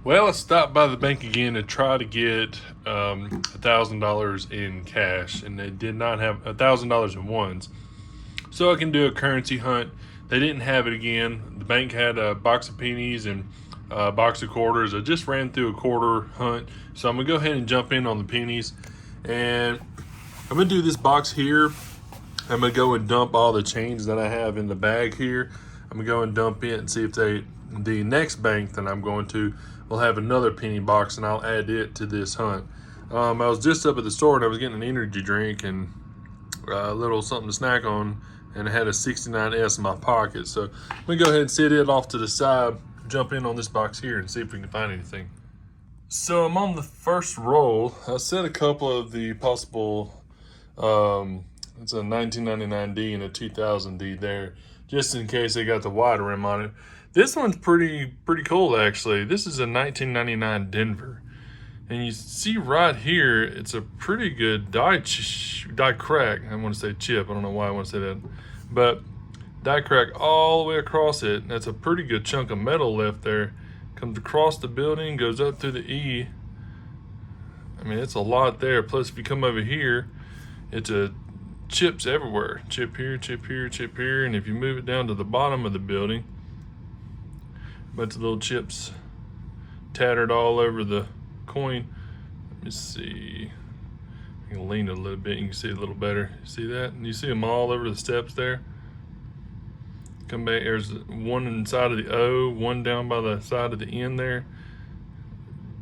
Well, I stopped by the bank again to try to get $1,000 in cash, and they did not have $1,000 in ones. So I can do a currency hunt. They didn't have it again. The bank had a box of pennies and a box of quarters. I just ran through a quarter hunt, so I'm gonna go ahead and jump in on the pennies, and I'm gonna do this box here. I'm gonna go and dump all the change that I have in the bag here. I'm gonna go and dump it and see if the next bank that I'm going to will have another penny box, and I'll add it to this hunt. I was just up at the store and I was getting an energy drink and a little something to snack on, and I had a 69S in my pocket. So I'm gonna go ahead and set it off to the side, jump in on this box here and see if we can find anything. So I'm on the first roll. I set a couple of the possible, it's a 1999D and a 2000D there, just in case they got the wide rim on it. This one's pretty cool, actually. This is a 1999 Denver. And you see right here, it's a pretty good die crack. I want to say chip. I don't know why I want to say that. But die crack all the way across it. That's a pretty good chunk of metal left there. Comes across the building, goes up through the E. I mean, it's a lot there. Plus, if you come over here, it's a chips everywhere. Chip here, chip here, chip here. And if you move it down to the bottom of the building, bunch of little chips tattered all over the coin. Let me see. I can lean it a little bit. You can see it a little better. See that? And you see them all over the steps there. Come back. There's one inside of the O, one down by the side of the N there.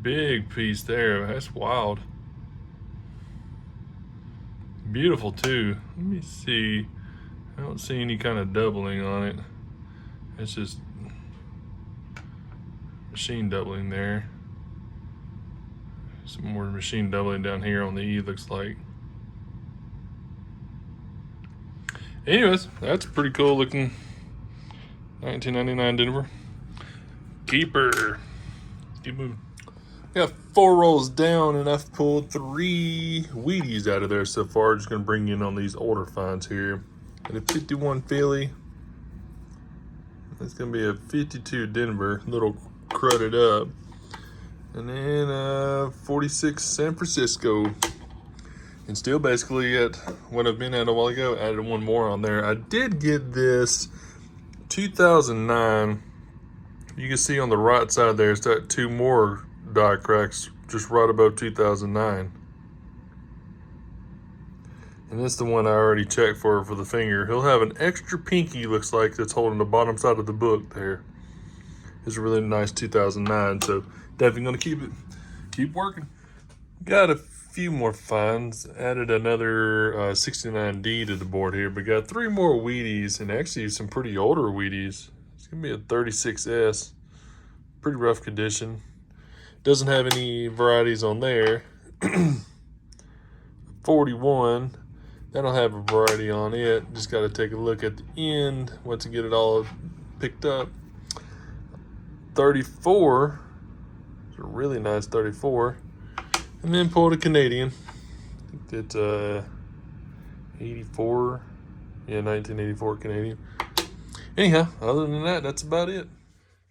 Big piece there. That's wild. Beautiful too. Let me see. I don't see any kind of doubling on it. It's just machine doubling there. Some more machine doubling down here on the E, looks like. Anyways, that's pretty cool looking 1999 Denver. Keeper. Let's keep moving. Got 4 rolls down, and I've pulled 3 Wheaties out of there so far. Just gonna bring in on these older finds here. And a 51 Philly. That's gonna be a 52 Denver, little crudded up. And then 46 San Francisco. And still basically at what I've been at a while ago, added one more on there. I did get this 2009. You can see on the right side there, it's got 2 more die cracks just right above 2009. And that's the one I already checked for the finger. He'll have an extra pinky, looks like, that's holding the bottom side of the book there. It's a really nice 2009, so definitely gonna keep working. Got a few more finds. Added another 69D to the board here, but got 3 more Wheaties, and actually some pretty older Wheaties. It's gonna be a 36S, pretty rough condition. Doesn't have any varieties on there. 41, that'll have a variety on it. Just gotta take a look at the end once you get it all picked up. 34, it's a really nice 34. And then pulled a Canadian. It's 84, yeah, 1984 Canadian. Anyhow, other than that, that's about it.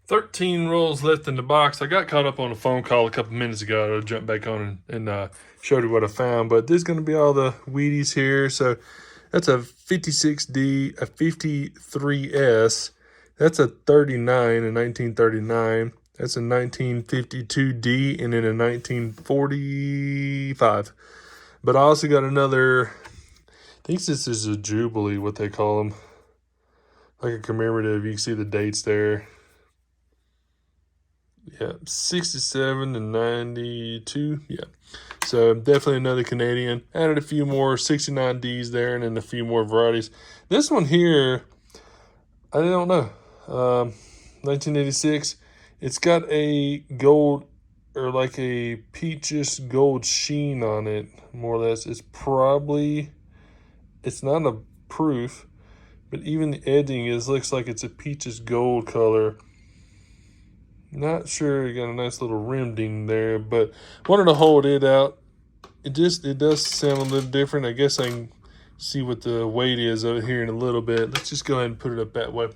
13 rolls left in the box. I got caught up on a phone call a couple minutes ago. I'll jump back on and showed you what I found. But there's going to be all the Wheaties here. So that's a 56D, a 53S. That's a 39, a 1939. That's a 1952D, and then a 1945. But I also got another, I think this is a Jubilee, what they call them. Like a commemorative. You can see the dates there. Yeah, 67 to 92. Yeah. So definitely another Canadian. Added a few more 69Ds there, and then a few more varieties. This one here, I don't know. 1986. It's got a gold, or like a peachish gold sheen on it, more or less. It's not a proof, but even the edging looks like it's a peachish gold color. Not sure. You got a nice little rim ding there, but wanted to hold it out. It does sound a little different. I guess I can see what the weight is over here in a little bit. Let's just go ahead and put it up that way.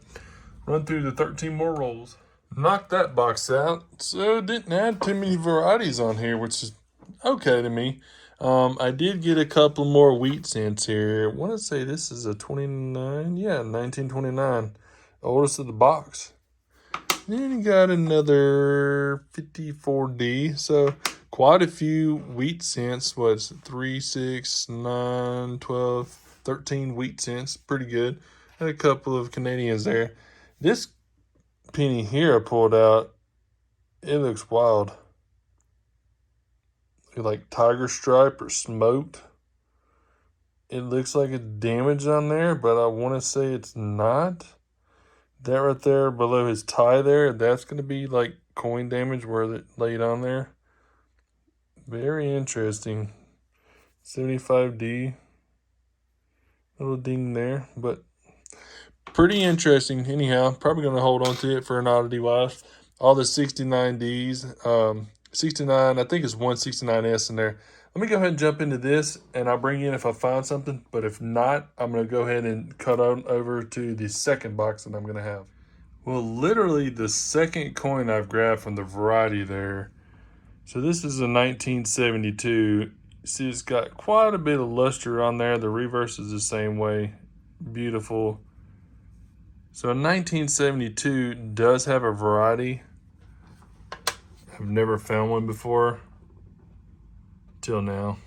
Run through the 13 more rolls. Knocked that box out. So it didn't add too many varieties on here, which is okay to me. I did get a couple more wheat cents here. I want to say this is a 29. Yeah, 1929. Oldest of the box. Then you got another 54D. So quite a few wheat cents. What's 3, 6, 9, 12, 13 wheat cents. Pretty good. And a couple of Canadians there. This penny here I pulled out, it looks wild. Like tiger stripe or smoked. It looks like it's damaged on there, but I want to say it's not. That right there below his tie there, that's going to be like coin damage where it laid on there. Very interesting. 75D. Little ding there, but pretty interesting. Anyhow, probably going to hold on to it for an oddity wise. All the 69Ds. 69, I think it's 169S in there. Let me go ahead and jump into this, and I'll bring you in if I find something. But if not, I'm going to go ahead and cut on over to the second box that I'm going to have. Well, literally the second coin I've grabbed from the variety there. So this is a 1972. See, it's got quite a bit of luster on there. The reverse is the same way. Beautiful. So a 1972 does have a variety. I've never found one before till now.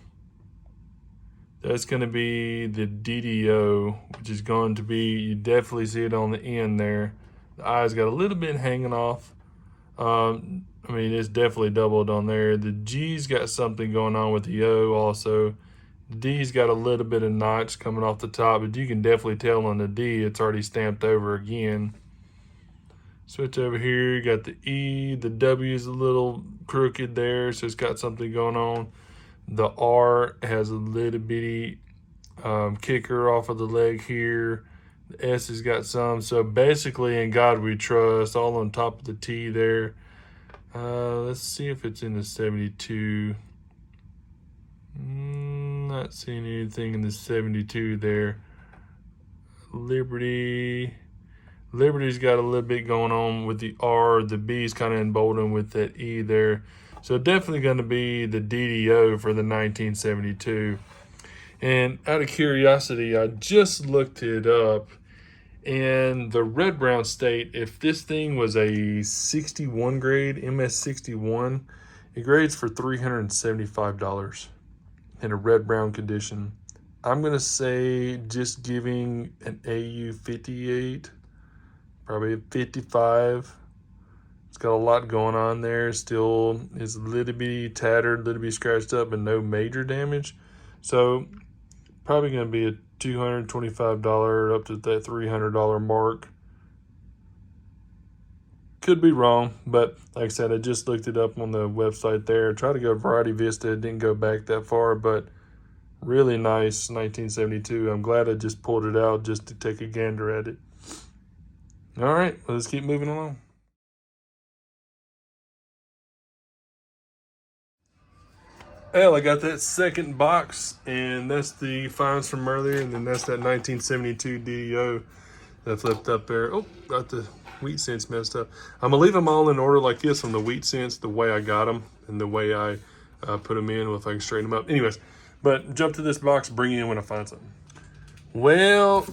That's going to be the DDO, which is going to be, you definitely see it on the end there. The eye's got a little bit hanging off. I mean, it's definitely doubled on there. The G's got something going on with the O also. The D's got a little bit of notch coming off the top, but you can definitely tell on the D it's already stamped over again. Switch over here, you got the E, the W is a little crooked there, so it's got something going on. The R has a little bitty kicker off of the leg here. The S has got some. So basically, in God we trust, all on top of the T there. Let's see if it's in the 72. Not seeing anything in the 72 there. Liberty's got a little bit going on with the R. The B's kind of emboldened with that E there. So definitely going to be the DDO for the 1972. And out of curiosity, I just looked it up. And the red brown state, if this thing was a 61 grade, MS 61, it grades for $375 in a red brown condition. I'm going to say just giving an AU 58, probably a 55. It's got a lot going on there. Still is a little bit tattered, a little bit scratched up, but no major damage. So probably going to be a $225 up to that $300 mark. Could be wrong, but like I said, I just looked it up on the website there. Tried to go Variety Vista, didn't go back that far, but really nice 1972. I'm glad I just pulled it out just to take a gander at it. All right, let's keep moving along. Well, I got that second box, and that's the finds from earlier, and then that's that 1972 DDO that flipped up there. Oh, got the wheat cents messed up. I'm going to leave them all in order like this on the wheat cents, the way I got them, and the way I put them in, if I can straighten them up. Anyways, but jump to this box, bring you in when I find something. Well,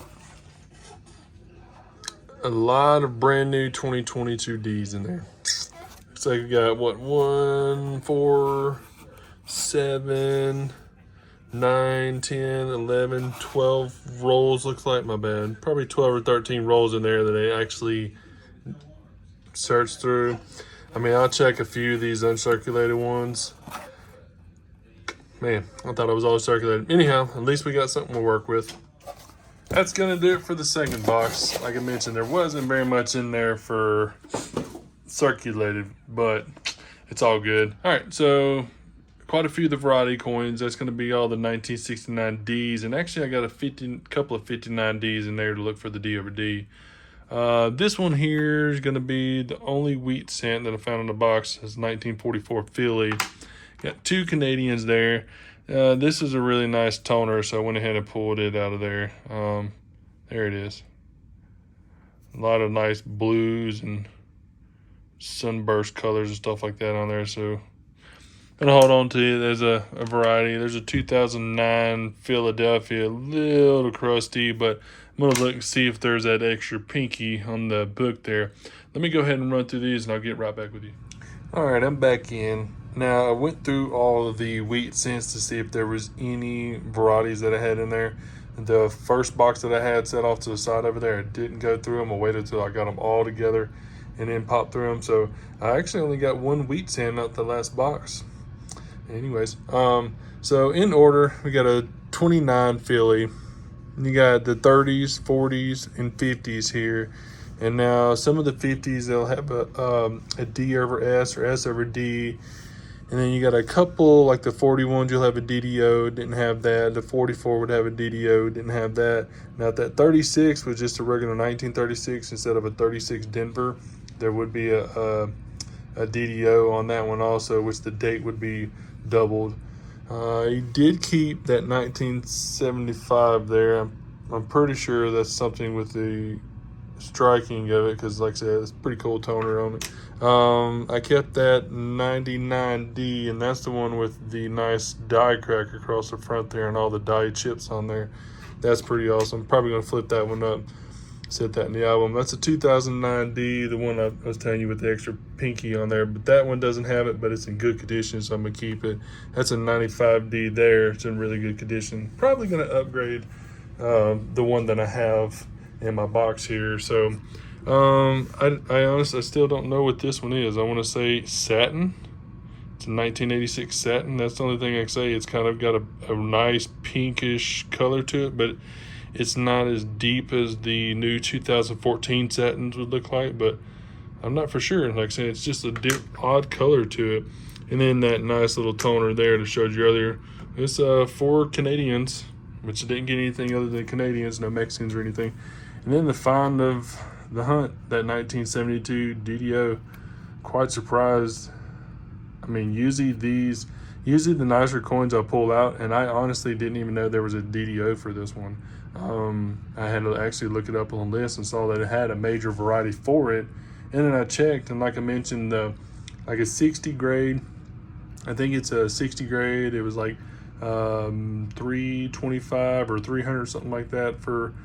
a lot of brand new 2022 Ds in there. Looks like we got, what, 1, 4... 7, 9, 10, 11, 12 rolls, looks like, my bad. Probably 12 or 13 rolls in there that I actually searched through. I mean, I'll check a few of these uncirculated ones. Man, I thought I was all circulated. Anyhow, at least we got something to work with. That's going to do it for the second box. Like I mentioned, there wasn't very much in there for circulated, but it's all good. All right, so quite a few of the variety coins. That's going to be all the 1969 Ds. And actually, I got a couple of 59 Ds in there to look for the D over D. This one here is going to be the only wheat cent that I found in the box. It's 1944 Philly. Got 2 Canadians there. This is a really nice toner, so I went ahead and pulled it out of there. There it is. A lot of nice blues and sunburst colors and stuff like that on there. So I'm gonna hold on to it. There's a variety. There's a 2009 Philadelphia, a little crusty, but I'm gonna look and see if there's that extra pinky on the book there. Let me go ahead and run through these and I'll get right back with you. All right, I'm back in. Now I went through all of the wheat cents to see if there was any varieties that I had in there. The first box that I had set off to the side over there, I didn't go through them. I waited till I got them all together and then popped through them. So I actually only got one wheat cent out the last box. Anyways, so in order, we got a 29 Philly. You got the 30s, 40s, and 50s here. And now some of the 50s, they'll have a D over S or S over D. And then you got a couple, like the 41s, you'll have a DDO, didn't have that. The 44 would have a DDO, didn't have that. Now, if that 36 was just a regular 1936 instead of a 36 Denver, there would be a DDO on that one also, which the date would be doubled. He did keep that 1975 there. I'm pretty sure that's something with the striking of it, because like I said, it's a pretty cool toner on it. I kept that 99D, and that's the one with the nice die crack across the front there and all the die chips on there. That's pretty awesome. Probably gonna flip that one up, set that in the album. That's a 2009D, the one I was telling you with the extra pinky on there, but that one doesn't have it, but it's in good condition, so I'm gonna keep it. That's a 95D there. It's in really good condition. Probably gonna upgrade the one that I have in my box here. So I honestly still don't know what this one is. I want to say satin. It's a 1986 satin. That's the only thing I can say. It's kind of got a nice pinkish color to it, but it's not as deep as the new 2014 satins would look like, but I'm not for sure. Like I said, it's just a odd color to it. And then that nice little toner there that showed you earlier. It's for Canadians, which I didn't get anything other than Canadians, no Mexicans or anything. And then the find of the hunt, that 1972 DDO. Quite surprised. I mean, usually the nicer coins I pull out, and I honestly didn't even know there was a DDO for this one. I had to actually look it up on the list and saw that it had a major variety for it. And then I checked, and like I mentioned, like a 60 grade, I think it's a 60 grade. It was like 325 or 300, something like that. For,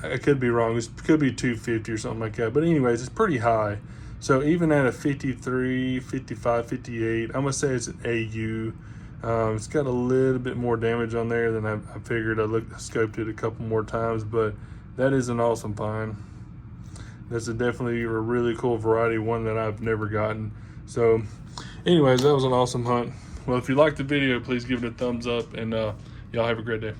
I could be wrong, it could be 250 or something like that, but anyways, it's pretty high. So even at a 53, 55, 58, I'm gonna say it's an AU. It's got a little bit more damage on there than I figured. I scoped it a couple more times, but that is an awesome pine. That's definitely a really cool variety, one that I've never gotten. So anyways, that was an awesome hunt. Well, if you liked the video, please give it a thumbs up, and y'all have a great day.